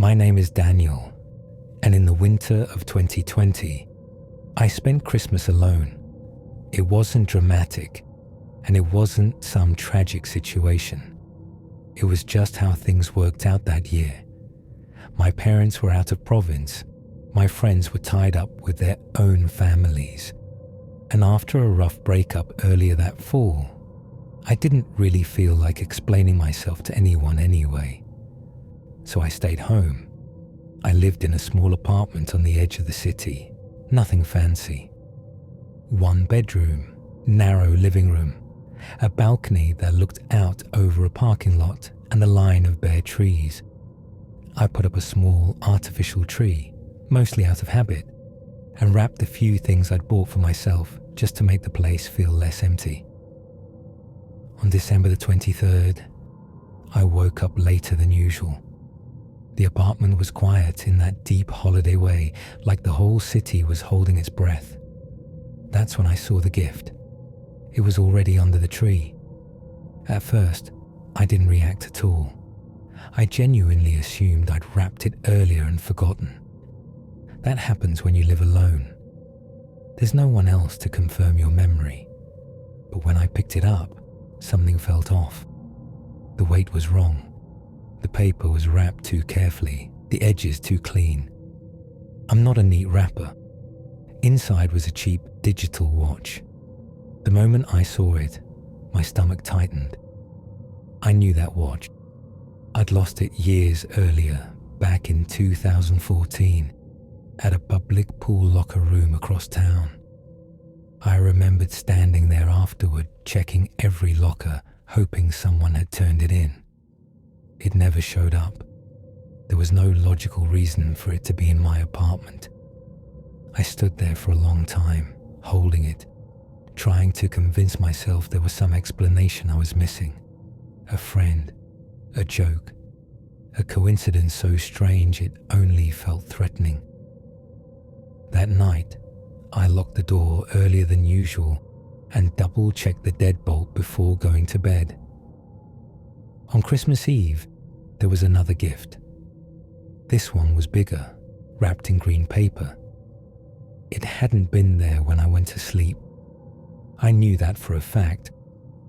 My name is Daniel, and in the winter of 2020, I spent Christmas alone. It wasn't dramatic, and it wasn't some tragic situation. It was just how things worked out that year. My parents were out of province, my friends were tied up with their own families, and after a rough breakup earlier that fall, I didn't really feel like explaining myself to anyone anyway. So I stayed home. I lived in a small apartment on the edge of the city, nothing fancy. 1 bedroom, narrow living room, a balcony that looked out over a parking lot and a line of bare trees. I put up a small artificial tree, mostly out of habit, and wrapped a few things I'd bought for myself just to make the place feel less empty. On December the 23rd, I woke up later than usual. The apartment was quiet in that deep holiday way, like the whole city was holding its breath. That's when I saw the gift. It was already under the tree. At first, I didn't react at all. I genuinely assumed I'd wrapped it earlier and forgotten. That happens when you live alone. There's no one else to confirm your memory. But when I picked it up, something felt off. The weight was wrong. The paper was wrapped too carefully, the edges too clean. I'm not a neat wrapper. Inside was a cheap digital watch. The moment I saw it, my stomach tightened. I knew that watch. I'd lost it years earlier, back in 2014, at a public pool locker room across town. I remembered standing there afterward, checking every locker, hoping someone had turned it in. It never showed up. There was no logical reason for it to be in my apartment. I stood there for a long time, holding it, trying to convince myself there was some explanation I was missing. A friend, a joke, a coincidence so strange it only felt threatening. That night, I locked the door earlier than usual and double-checked the deadbolt before going to bed. On Christmas Eve, there was another gift. This one was bigger, wrapped in green paper. It hadn't been there when I went to sleep. I knew that for a fact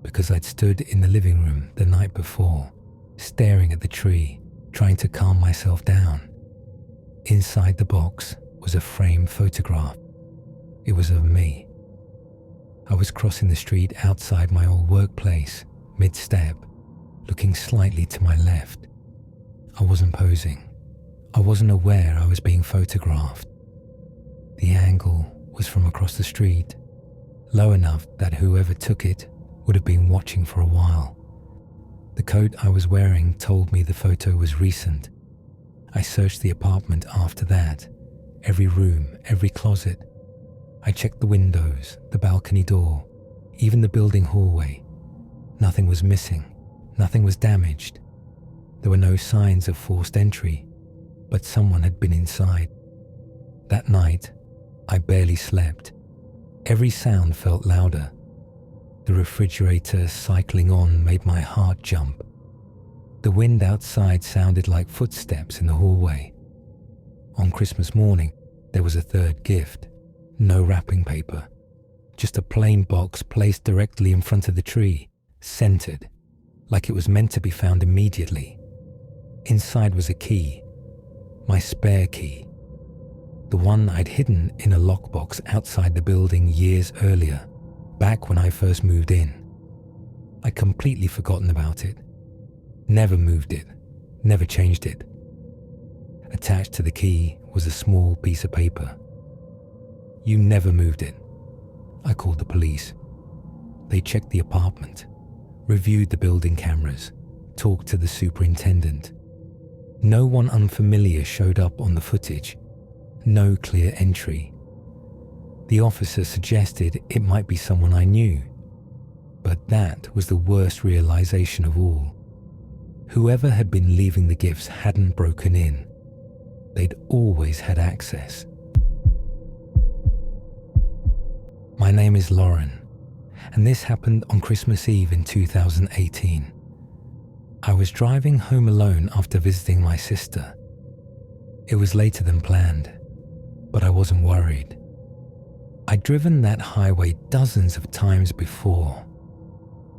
because I'd stood in the living room the night before, staring at the tree, trying to calm myself down. Inside the box was a framed photograph. It was of me. I was crossing the street outside my old workplace, mid-step, looking slightly to my left. I wasn't posing. I wasn't aware I was being photographed. The angle was from across the street, low enough that whoever took it would have been watching for a while. The coat I was wearing told me the photo was recent. I searched the apartment after that, every room, every closet. I checked the windows, the balcony door, even the building hallway. Nothing was missing. Nothing was damaged. There were no signs of forced entry, but someone had been inside. That night, I barely slept. Every sound felt louder. The refrigerator cycling on made my heart jump. The wind outside sounded like footsteps in the hallway. On Christmas morning, there was a third gift. No wrapping paper. Just a plain box placed directly in front of the tree, centered, like it was meant to be found immediately. Inside was a key, my spare key, the one I'd hidden in a lockbox outside the building years earlier, back when I first moved in. I'd completely forgotten about it. Never moved it, never changed it. Attached to the key was a small piece of paper. You never moved it. I called the police. They checked the apartment, reviewed the building cameras, talked to the superintendent. No one unfamiliar showed up on the footage. No clear entry. The officer suggested it might be someone I knew. But that was the worst realization of all. Whoever had been leaving the gifts hadn't broken in. They'd always had access. My name is Lauren, and this happened on Christmas Eve in 2018. I was driving home alone after visiting my sister. It was later than planned, but I wasn't worried. I'd driven that highway dozens of times before.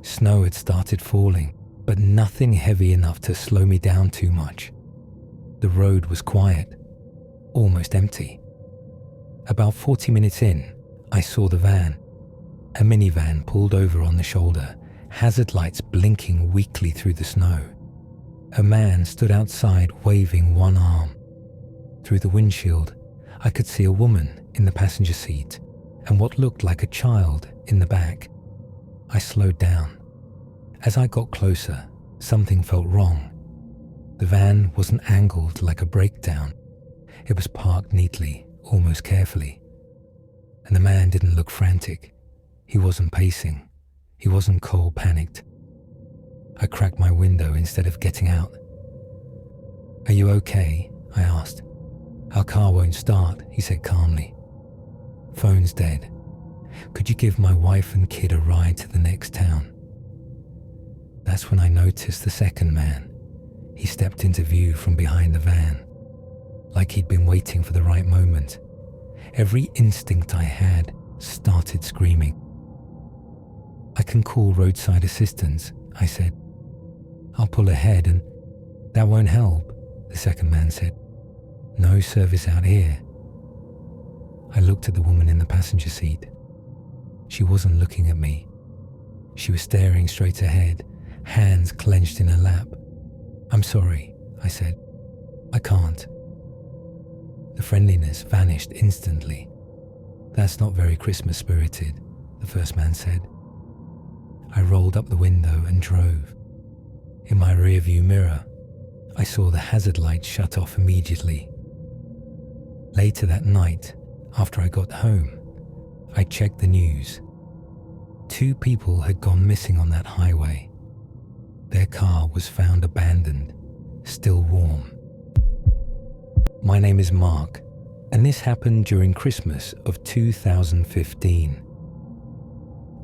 Snow had started falling, but nothing heavy enough to slow me down too much. The road was quiet, almost empty. About 40 minutes in, I saw the van. A minivan pulled over on the shoulder, hazard lights blinking weakly through the snow. A man stood outside waving one arm. Through the windshield, I could see a woman in the passenger seat and what looked like a child in the back. I slowed down. As I got closer, something felt wrong. The van wasn't angled like a breakdown. It was parked neatly, almost carefully. And the man didn't look frantic. He wasn't pacing. He wasn't cold panicked. I cracked my window instead of getting out. "Are you okay?" I asked. "Our car won't start," he said calmly. "Phone's dead. Could you give my wife and kid a ride to the next town?" That's when I noticed the second man. He stepped into view from behind the van, like he'd been waiting for the right moment. Every instinct I had started screaming. "I can call roadside assistance," I said. "I'll pull ahead and..." "That won't help," the second man said. "No service out here." I looked at the woman in the passenger seat. She wasn't looking at me. She was staring straight ahead, hands clenched in her lap. "I'm sorry," I said. "I can't." The friendliness vanished instantly. "That's not very Christmas spirited," the first man said. I rolled up the window and drove. In my rearview mirror, I saw the hazard light shut off immediately. Later that night, after I got home, I checked the news. 2 people had gone missing on that highway. Their car was found abandoned, still warm. My name is Mark, and this happened during Christmas of 2015.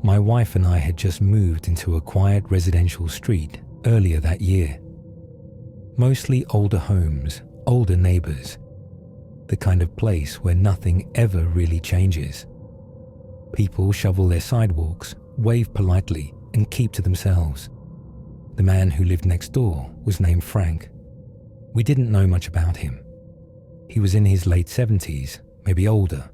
My wife and I had just moved into a quiet residential street earlier that year. Mostly older homes, older neighbors, the kind of place where nothing ever really changes. People shovel their sidewalks, wave politely, and keep to themselves. The man who lived next door was named Frank. We didn't know much about him. He was in his late 70s, maybe older.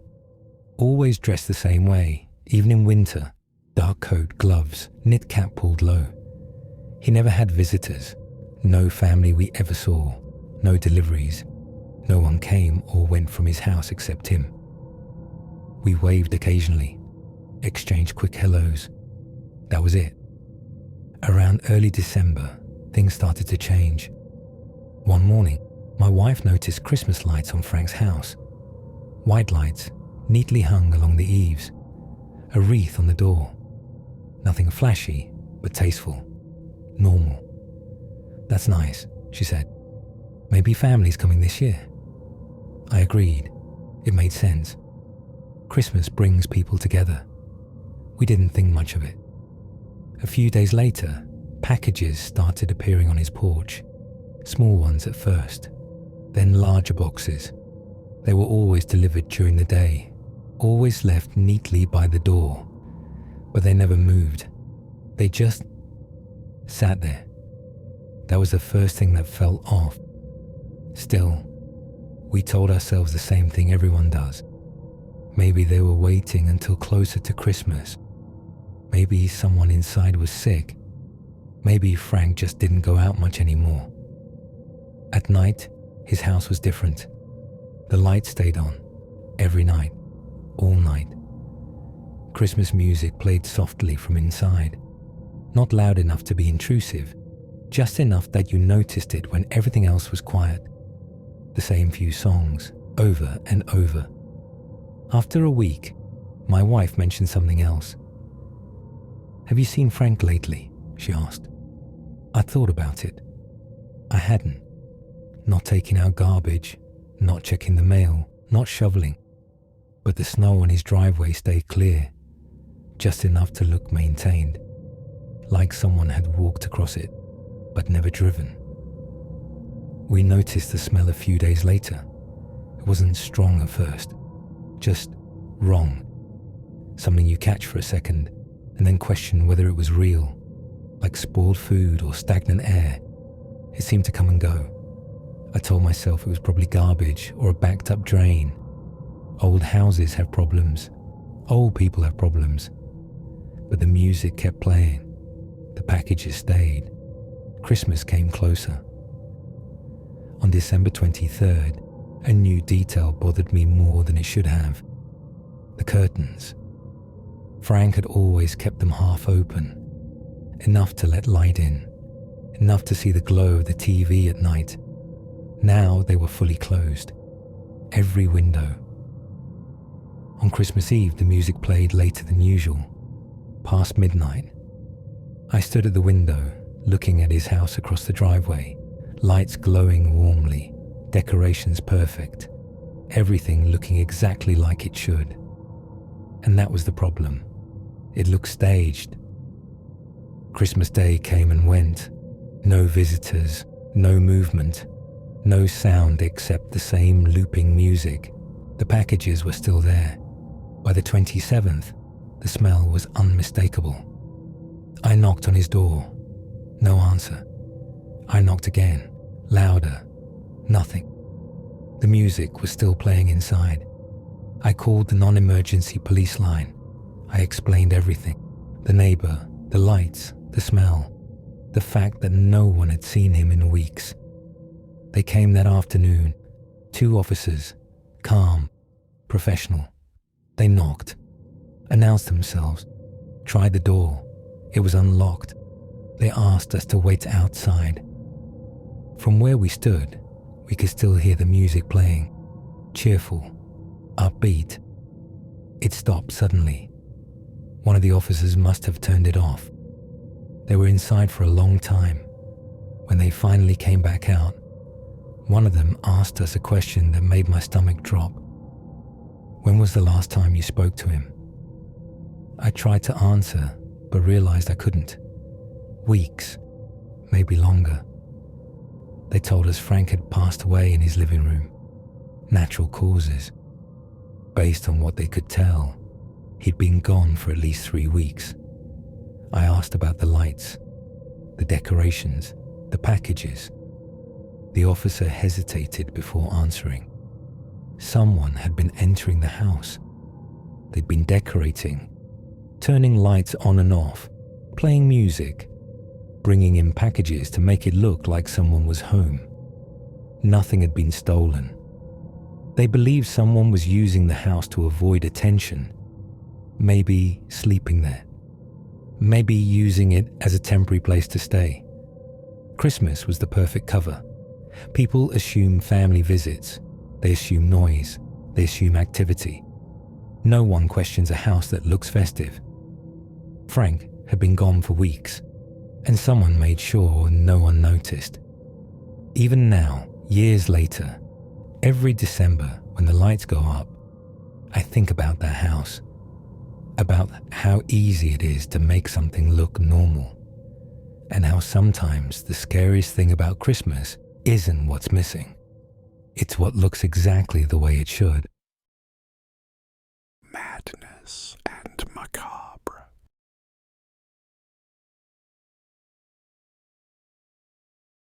Always dressed the same way, even in winter. Dark coat, gloves, knit cap pulled low. He never had visitors. No family we ever saw. No deliveries. No one came or went from his house except him. We waved occasionally, exchanged quick hellos. That was it. Around early December, things started to change. One morning, my wife noticed Christmas lights on Frank's house. White lights, neatly hung along the eaves. A wreath on the door. Nothing flashy, but tasteful. Normal. "That's nice," she said. "Maybe family's coming this year." I agreed. It made sense. Christmas brings people together. We didn't think much of it. A few days later, packages started appearing on his porch. Small ones at first, then larger boxes. They were always delivered during the day, always left neatly by the door. But they never moved. They just sat there. That was the first thing that felt off. Still, we told ourselves the same thing everyone does. Maybe they were waiting until closer to Christmas. Maybe someone inside was sick. Maybe Frank just didn't go out much anymore. At night, his house was different. The light stayed on, every night, all night. Christmas music played softly from inside. Not loud enough to be intrusive, just enough that you noticed it when everything else was quiet. The same few songs, over and over. After a week, my wife mentioned something else. "Have you seen Frank lately?" she asked. I thought about it. I hadn't. Not taking out garbage, not checking the mail, not shoveling. But the snow on his driveway stayed clear, just enough to look maintained, like someone had walked across it, but never driven. We noticed the smell a few days later, It wasn't strong at first, just wrong. Something you catch for a second and then question whether it was real, like spoiled food or stagnant air. It seemed to come and go. I told myself it was probably garbage or a backed up drain. Old houses have problems. Old people have problems. But the music kept playing. The packages stayed. Christmas came closer. On December 23rd, a new detail bothered me more than it should have. The curtains. Frank had always kept them half open, enough to let light in, enough to see the glow of the TV at night. Now they were fully closed, every window. On Christmas Eve, the music played later than usual, past midnight. I stood at the window, looking at his house across the driveway, lights glowing warmly, decorations perfect, everything looking exactly like it should. And that was the problem. It looked staged. Christmas Day came and went. No visitors, no movement, no sound except the same looping music. The packages were still there. By the 27th, the smell was unmistakable. I knocked on his door. No answer. I knocked again, louder. Nothing. The music was still playing inside. I called the non-emergency police line. I explained everything. The neighbor, the lights, the smell, the fact that no one had seen him in weeks. They came that afternoon. 2 officers, calm, professional. They knocked, announced themselves, tried the door. It was unlocked. They asked us to wait outside. From where we stood, we could still hear the music playing, cheerful, upbeat. It stopped suddenly. One of the officers must have turned it off. They were inside for a long time. When they finally came back out, one of them asked us a question that made my stomach drop. When was the last time you spoke to him? I tried to answer, but realized I couldn't. Weeks, maybe longer. They told us Frank had passed away in his living room. Natural causes. Based on what they could tell, he'd been gone for at least 3 weeks. I asked about the lights, the decorations, the packages. The officer hesitated before answering. Someone had been entering the house. They'd been decorating, turning lights on and off, playing music, bringing in packages to make it look like someone was home. Nothing had been stolen. They believed someone was using the house to avoid attention, maybe sleeping there, maybe using it as a temporary place to stay. Christmas was the perfect cover. People assume family visits, they assume noise, they assume activity. No one questions a house that looks festive. Frank had been gone for weeks, and someone made sure no one noticed. Even now, years later, every December when the lights go up, I think about that house, about how easy it is to make something look normal, and how sometimes the scariest thing about Christmas isn't what's missing. It's what looks exactly the way it should. Madness and Macabre.